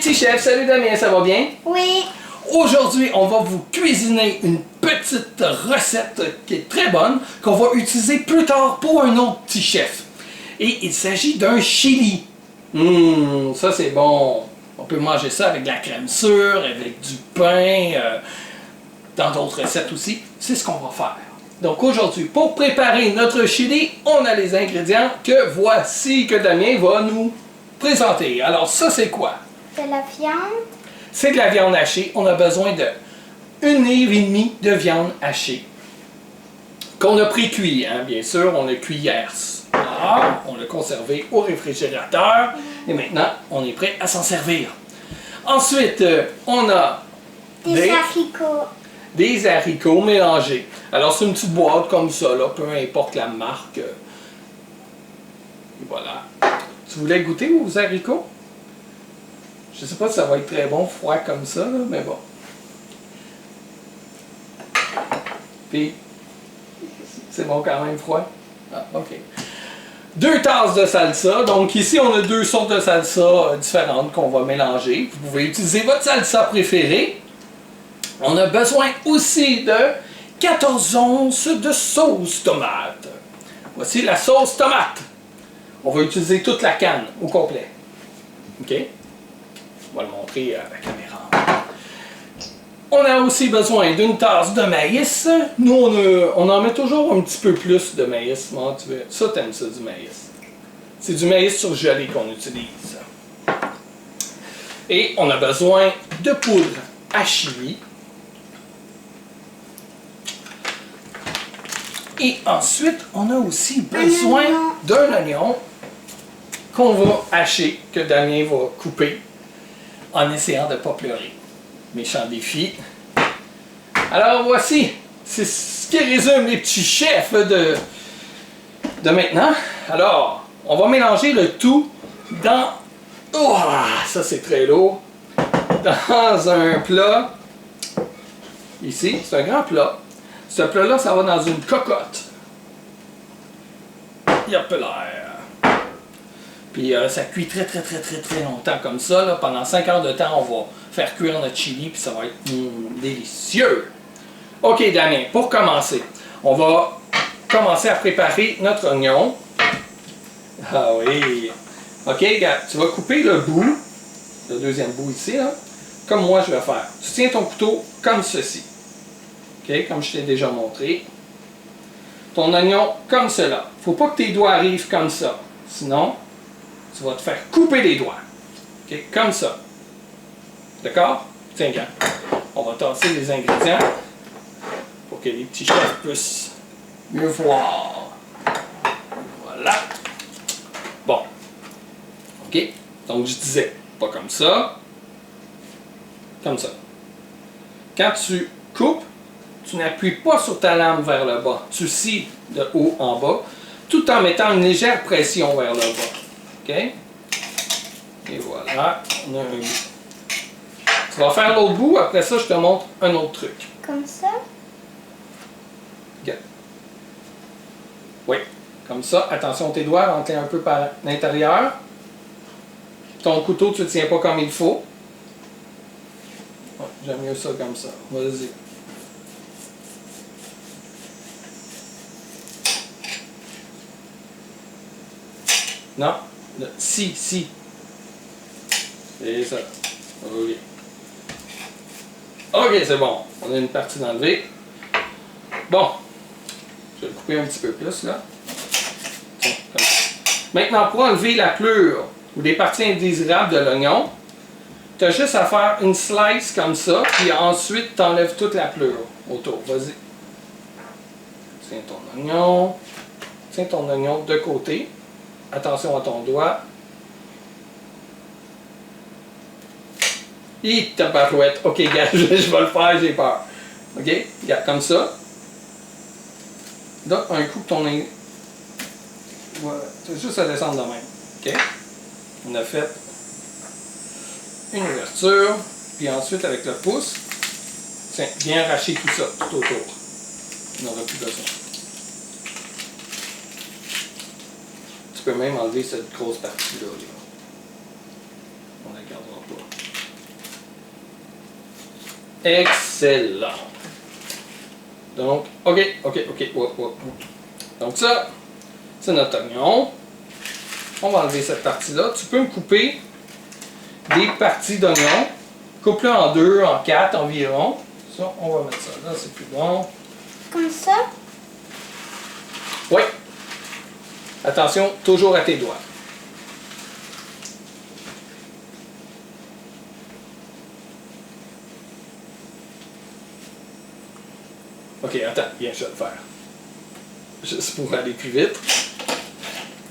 petits chefs, salut Damien, ça va bien? Oui. Aujourd'hui, on va vous cuisiner une petite recette qui est très bonne, qu'on va utiliser plus tard pour un autre petit chef. Et il s'agit d'un chili. Ça c'est bon. On peut manger ça avec de la crème sûre, avec du pain, dans d'autres recettes aussi. C'est ce qu'on va faire. Donc aujourd'hui, pour préparer notre chili, on a les ingrédients que voici, que Damien va nous présenter. Alors ça c'est quoi? De la viande. C'est de la viande hachée. On a besoin de 1,5 livre de viande hachée. Qu'on a pré-cuit, hein, bien sûr. On a cuit hier. On l'a conservé au réfrigérateur. Et maintenant, on est prêt à s'en servir. Ensuite, on a Des haricots. Des haricots mélangés. Alors, c'est une petite boîte comme ça, là, peu importe la marque. Et voilà. Tu voulais goûter aux haricots? Je ne sais pas si ça va être très bon froid comme ça, là, mais bon. Puis, c'est bon quand même froid? Ah, ok. 2 tasses de salsa. Donc ici, on a 2 sortes de salsa différentes qu'on va mélanger. Vous pouvez utiliser votre salsa préférée. On a besoin aussi de 14 onces de sauce tomate. Voici la sauce tomate. On va utiliser toute la canne au complet. OK? On va le montrer à la caméra. On a aussi besoin d'une tasse de maïs. Nous, on en met toujours un petit peu plus de maïs. Ça, t'aimes ça, du maïs. C'est du maïs surgelé qu'on utilise. Et on a besoin de poudre à chili. Et ensuite, on a aussi besoin d'un oignon qu'on va hacher, que Damien va couper en essayant de ne pas pleurer. Méchant défi. Alors voici, c'est ce qui résume les petits chefs de maintenant. Alors, on va mélanger le tout dans... Oh, ça c'est très lourd. Dans un plat. Ici, c'est un grand plat. Ce plat-là, ça va dans une cocotte. Yop là. Puis ça cuit très longtemps comme ça. Là. Pendant 5 heures de temps, on va faire cuire notre chili, puis ça va être délicieux. Ok Damien, pour commencer, on va commencer à préparer notre oignon. Ah oui. Ok, regarde, tu vas couper le bout, le deuxième bout ici, là, comme moi je vais faire. Tu tiens ton couteau comme ceci. Ok, comme je t'ai déjà montré. Ton oignon comme cela. Faut pas que tes doigts arrivent comme ça. Sinon, tu vas te faire couper les doigts. Ok, comme ça. D'accord? Tiens, regarde. On va tasser les ingrédients pour que les petits chefs puissent mieux voir. Voilà. Bon. Ok? Donc, je disais, pas comme ça. Comme ça. Quand tu coupes, tu n'appuies pas sur ta lame vers le bas. Tu scies de haut en bas, tout en mettant une légère pression vers le bas. OK? Et voilà. On a un bout. Tu vas faire l'autre bout, après ça, je te montre un autre truc. Comme ça? Regarde. Oui, comme ça. Attention, tes doigts rentrent un peu par l'intérieur. Ton couteau, tu ne le tiens pas comme il faut. Ouais, j'aime mieux ça comme ça. Vas-y. Non. Si. C'est ça. OK. OK, c'est bon. On a une partie d'enlever. Bon. Je vais le couper un petit peu plus, là. Tiens, comme ça. Maintenant, pour enlever la pleure ou des parties indésirables de l'oignon, tu as juste à faire une slice comme ça, puis ensuite, tu enlèves toute la pleure autour. Vas-y. Tiens ton oignon. Tiens ton oignon de côté. Attention à ton doigt. Et ta barouette. Ok, gars, je vais le faire, j'ai peur. Ok, regarde, comme ça. Donne un coup que ton oignon. Voilà, c'est juste à descendre de même. Ok, on a fait une ouverture. Puis ensuite, avec le pouce, tiens, bien arracher tout ça, tout autour. On n'aura plus besoin. Tu peux même enlever cette grosse partie-là. On ne la gardera pas. Excellent. Donc, OK. Donc ça, c'est notre oignon. On va enlever cette partie-là. Tu peux me couper des parties d'oignon. Coupe-le en 2, en 4 environ. Ça, on va mettre ça là, c'est plus bon. Comme ça? Oui. Attention, toujours à tes doigts. OK, attends, viens, je vais le faire. Juste pour aller plus vite.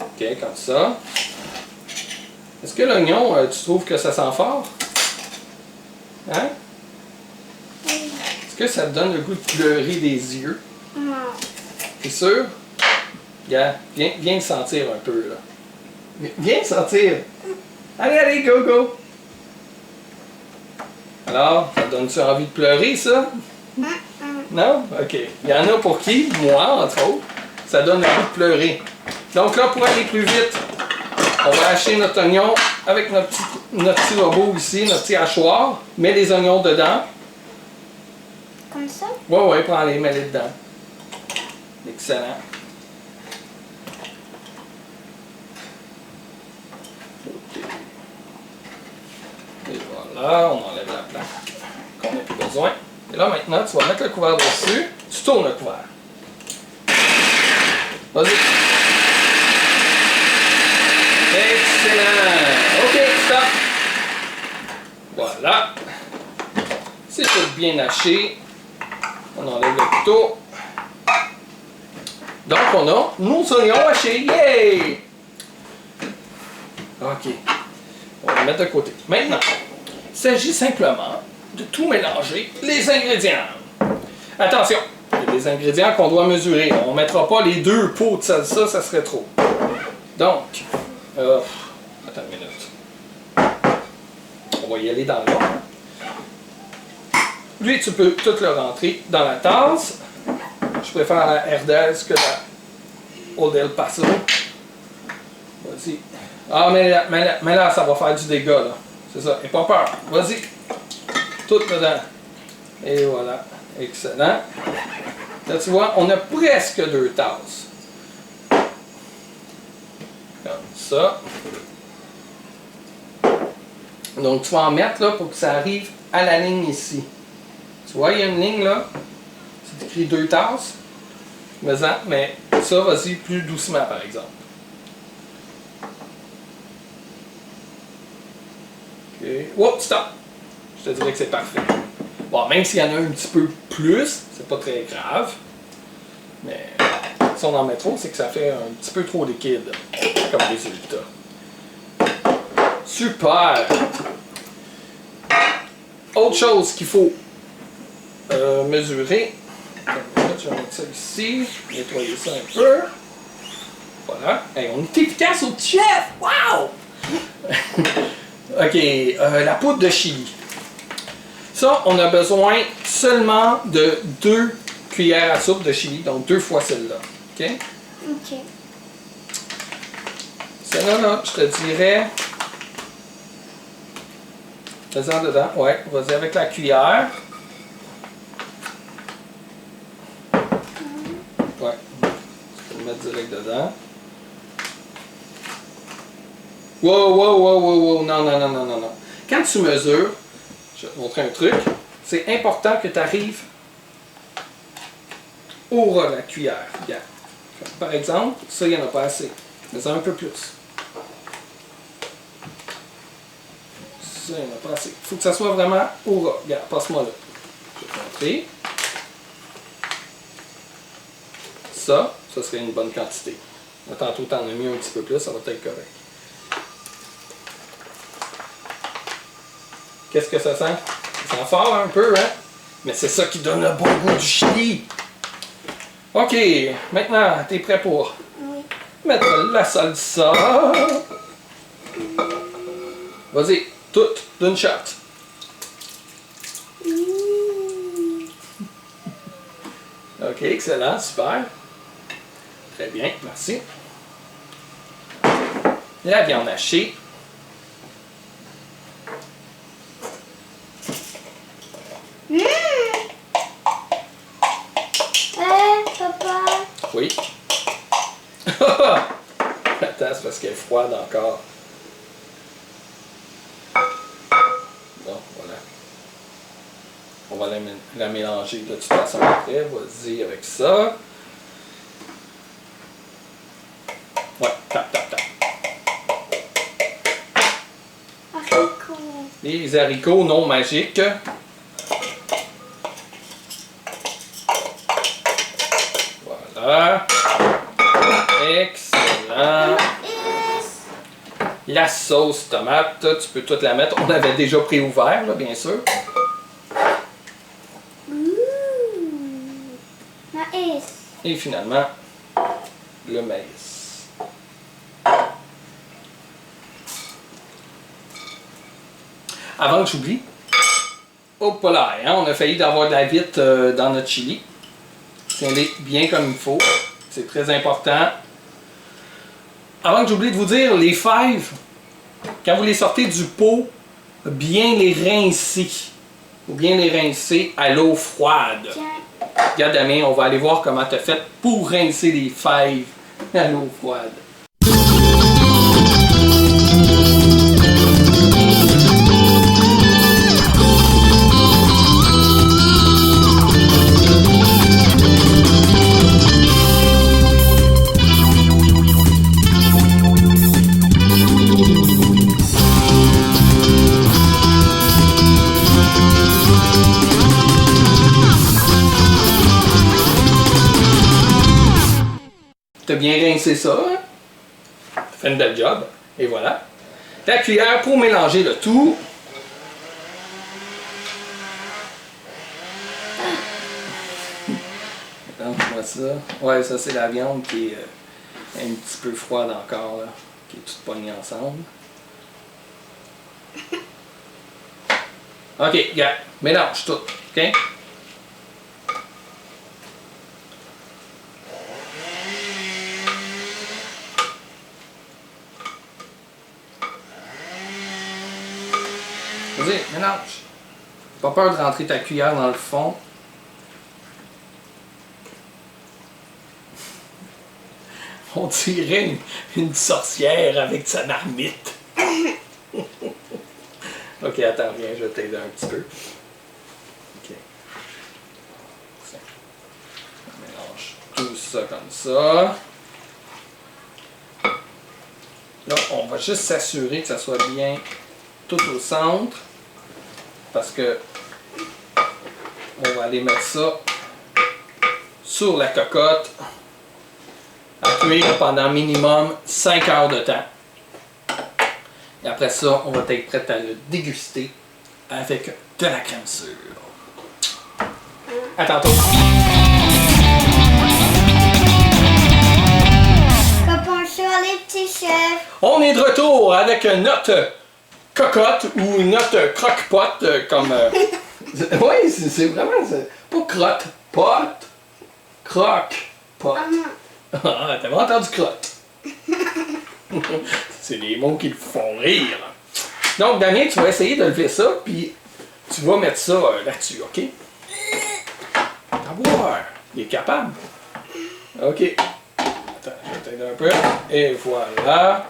OK, comme ça. Est-ce que l'oignon, tu trouves que ça sent fort? Hein? Est-ce que ça te donne le goût de pleurer des yeux? Non. T'es sûr? Regarde, viens le sentir un peu, là. Viens le sentir. Allez, go! Alors, ça te donne-tu envie de pleurer, ça? Non? OK. Il y en a pour qui? Moi, entre autres. Ça donne envie de pleurer. Donc là, pour aller plus vite, on va hacher notre oignon avec notre petit robot ici, notre petit hachoir. Mets les oignons dedans. Comme ça? Ouais, prends-les, mets-les dedans. Excellent. OK. Et voilà, on enlève la plaque qu'on n'a plus besoin. Et là, maintenant, tu vas mettre le couvert dessus. Tu tournes le couvert. Vas-y. Excellent. OK, stop. Voilà. C'est tout bien haché. On enlève le couteau. Donc, on a nos oignons hachés. Yay! OK. On va les mettre de côté. Maintenant, il s'agit simplement de tout mélanger les ingrédients. Attention, il y a des ingrédients qu'on doit mesurer. On ne mettra pas les 2 pots de salsa, ça serait trop. Donc, attends une minute. On va y aller dans le l'ordre. Lui, tu peux tout le rentrer dans la tasse. Je préfère la Herdez que la Old El Paso. Vas-y. Ah, mais là, ça va faire du dégât, là. C'est ça. Et pas peur. Vas-y. Tout dedans. Et voilà. Excellent. Là, tu vois, on a presque 2 tasses. Comme ça. Donc, tu vas en mettre là pour que ça arrive à la ligne ici. Tu vois, il y a une ligne là. C'est écrit 2 tasses. Mais ça, vas-y plus doucement, par exemple. OK. Oups, stop! Je te dirais que c'est parfait. Bon, même s'il y en a un petit peu plus, c'est pas très grave. Mais si on en met trop, c'est que ça fait un petit peu trop liquide comme résultat. Super! Autre chose qu'il faut mesurer. Je vais mettre ça ici, nettoyer ça un peu. Voilà. Hey, on est efficace au chef! Wow! OK, la poudre de chili. Ça, on a besoin seulement de 2 cuillères à soupe de chili, donc 2 fois celle-là. OK? OK. Celle-là, là, je te dirais... Fais-en dedans. Ouais, vas-y avec la cuillère. Ouais. Tu peux le mettre direct dedans. Wow. Non. Quand tu mesures, je vais te montrer un truc, c'est important que tu arrives au ras de la cuillère. Regarde. Par exemple, ça, il n'y en a pas assez. Fais-en un peu plus. Ça, il n'y en a pas assez. Il faut que ça soit vraiment au ras. Regarde, passe-moi là. Je vais te montrer. Ça serait une bonne quantité. Là, tantôt, tu en as mis un petit peu plus, ça va être correct. Qu'est-ce que ça sent? Ça sent fort un peu, hein? Mais c'est ça qui donne le bon goût du chili. OK, maintenant, t'es prêt pour mettre la salsa. Vas-y, toute d'une shot. OK, excellent, super. Très bien, merci. La viande hachée. oui. Attends, c'est parce qu'elle est froide encore. Bon, voilà. On va la mélanger de toute façon après. Vas-y avec ça. Ouais, tap, tap, tap. Haricots. Les haricots non magiques. Voilà. Excellent. La sauce tomate, tu peux toute la mettre. On avait déjà préouvert, là, bien sûr. Maïs. Et finalement, le maïs. Avant que j'oublie, hop là, hein, on a failli d'avoir de la vitre dans notre chili. Tiens-les bien comme il faut. C'est très important. Avant que j'oublie de vous dire, les fèves, quand vous les sortez du pot, bien les rincer. Faut bien les rincer à l'eau froide. Tiens. Regarde Damien, on va aller voir comment tu as fait pour rincer les fèves à l'eau froide. T'as bien rincé ça, hein? T'as fait une belle job. Et voilà. Ta cuillère pour mélanger le tout. Attends-moi ça. Ouais, ça c'est la viande qui est un petit peu froide encore, là, qui est toute pognée ensemble. Ok, regarde, mélange tout, ok? Vas-y, mélange. Pas peur de rentrer ta cuillère dans le fond. On dirait une sorcière avec sa marmite. Ok, attends, viens, je vais t'aider un petit peu. Ok. On mélange tout ça comme ça. Là, on va juste s'assurer que ça soit bien tout au centre. Parce que on va aller mettre ça sur la cocotte à cuire pendant minimum 5 heures de temps. Et après ça, on va être prêt à le déguster avec de la crème sûre. À tantôt! Bonjour les petits chefs. On est de retour avec notre cocotte ou notre croque-pot comme... oui, c'est vraiment... Pas crotte-pot. Croque-pot. Ah, t'avais entendu crotte. C'est des mots qui le font rire. Donc, Damien, tu vas essayer de lever ça, puis tu vas mettre ça là-dessus, OK? À voir. Il est capable. OK. Attends, je vais t'aider un peu. Et voilà.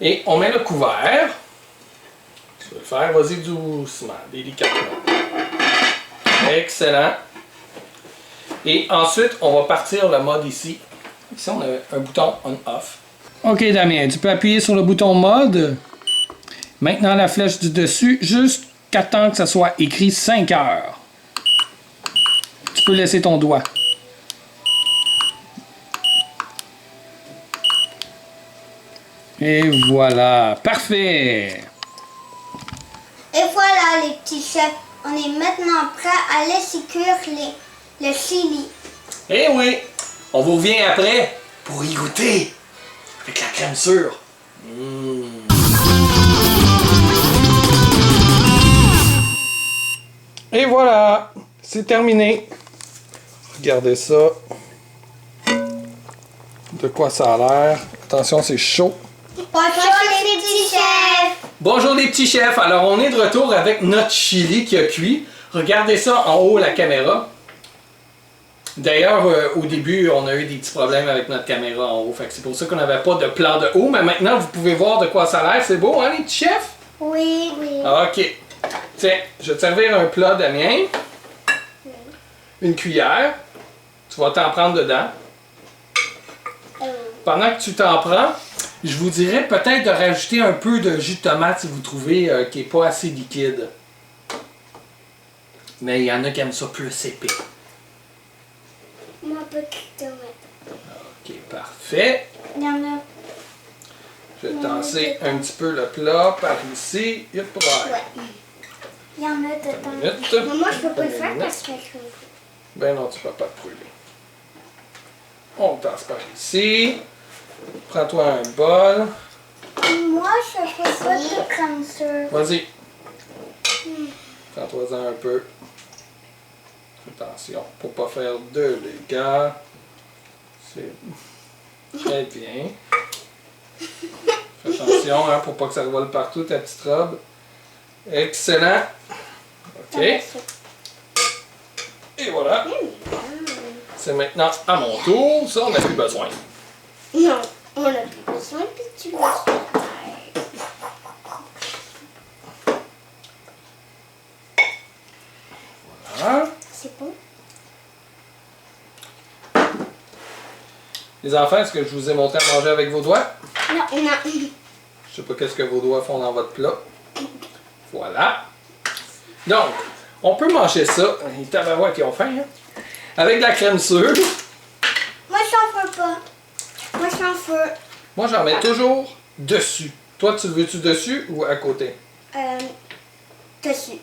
Et on met le couvert. Tu veux le faire, vas-y doucement, délicatement. Excellent. Et ensuite, on va partir le mode ici. Ici, on a un bouton on-off. OK, Damien, tu peux appuyer sur le bouton mode. Maintenant, la flèche du dessus, jusqu'à temps que ça soit écrit 5 heures. Tu peux laisser ton doigt. Et voilà, parfait! Et voilà les petits chefs, on est maintenant prêt à laisser cuire le chili. Eh oui! On vous revient après pour y goûter avec la crème sûre. Et voilà, c'est terminé. Regardez ça. De quoi ça a l'air. Attention, c'est chaud. Bonjour les petits chefs. Bonjour les petits chefs. Alors, on est de retour avec notre chili qui a cuit. Regardez ça en haut, la caméra. D'ailleurs, au début, on a eu des petits problèmes avec notre caméra en haut. Fait que c'est pour ça qu'on n'avait pas de plan de haut. Mais maintenant, vous pouvez voir de quoi ça a l'air. C'est beau, hein, les petits chefs? Oui, oui. OK. Tiens, je vais te servir un plat, Damien. Une cuillère. Tu vas t'en prendre dedans. Pendant que tu t'en prends, je vous dirais peut-être de rajouter un peu de jus de tomate si vous trouvez qu'il n'est pas assez liquide. Mais il y en a qui aiment ça plus épais. Moi, petite tomate. OK, parfait. Il y en a. Je vais tasser un petit peu le plat par ici. Yep, Ouais. Il y en a dedans. Minute. Mais moi, je peux pas le faire parce que je veux. Ben non, tu peux pas te brûler. On le tasse par ici. Prends-toi un bol. Moi, je fais pas tout comme ça. Vas-y. Prends-toi-en un peu. Attention, pour pas faire de dégâts. C'est très bien. Fais attention, hein, pour pas que ça revole partout, ta petite robe. Excellent. OK. Et voilà. C'est maintenant à mon tour. Ça, on n'a plus besoin. Non, on n'a plus besoin, puis tu vas faire. Voilà. C'est bon? Les enfants, est-ce que je vous ai montré à manger avec vos doigts? Non, non. Je sais pas qu'est-ce que vos doigts font dans votre plat. Voilà. Donc, on peut manger ça. Les tabarouettes qui ont faim, hein? Avec de la crème sûre. Moi, j'en veux pas. Moi, j'en veux. Moi, j'en mets toujours dessus. Toi, tu le veux-tu dessus ou à côté? Dessus.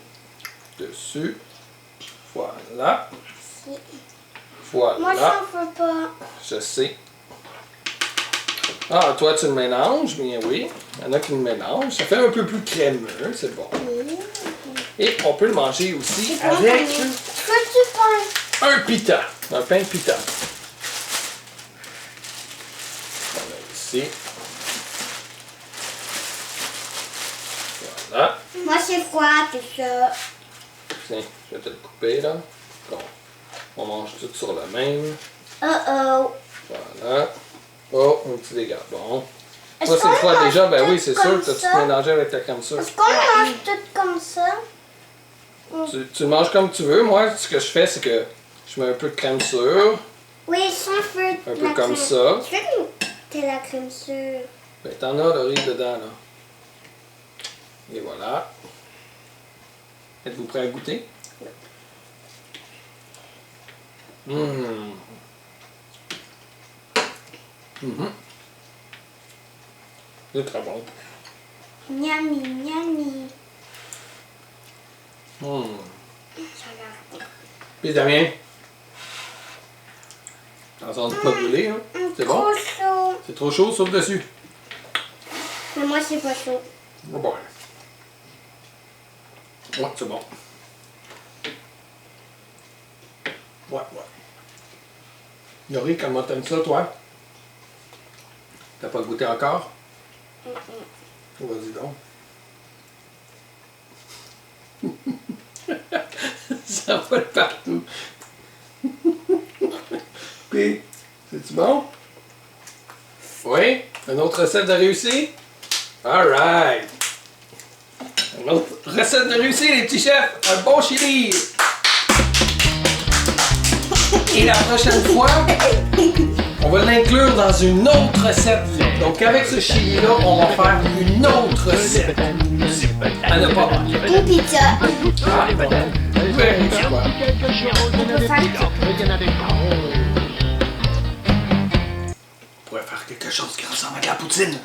Dessus. Voilà. Si. Voilà. Moi, j'en veux pas. Je sais. Ah, toi, tu le mélanges, bien oui. Il y en a qui le mélangent. Ça fait un peu plus crémeux, c'est bon. Et on peut le manger aussi avec Peux-tu pain? un pita. Un pain pita. On a ici. Voilà. Moi, c'est froid, tout ça. Tiens, je vais te le couper là. Bon. On mange tout sur le même. Oh. Voilà. Oh, un petit dégât. Bon. Est-ce Toi, c'est qu'on le froid mange déjà? Ben tout oui, c'est sûr comme que tu ça? te mélanges avec ta crème sûre. Est-ce qu'on mange tout comme ça? Tu le manges comme tu veux. Moi, ce que je fais, c'est que je mets un peu de crème sûre. Oui, sans feu. Un peu comme ça. Je veux que t'aies la crème sûre. Ben, t'en as le riz dedans, là. Et voilà. Êtes-vous prêts à goûter? Hum. C'est très bon. Miami, miami. Hum. Ça a l'air bon. Puis Damien, attention de ne pas brûler, hein? C'est bon? Trop chaud. C'est trop chaud, sauf dessus. Mais moi, c'est pas chaud. Oh bon. Ouais, c'est bon. Ouais. Yori, comment t'aimes ça, toi? T'as pas goûté encore? Vas-y donc. Ça vole partout. Puis, c'est-tu bon? Oui? Une autre recette de réussite? Alright! Une autre recette de réussite, les petits chefs! Un bon chili! Et la prochaine fois, on va l'inclure dans une autre recette. Donc avec ce chili-là, on va faire une autre recette. À ne pas manquer. Une pizza. Ah, bon. Ouais, quoi. On peut faire On pourrait faire quelque chose qui ressemble à de la poutine.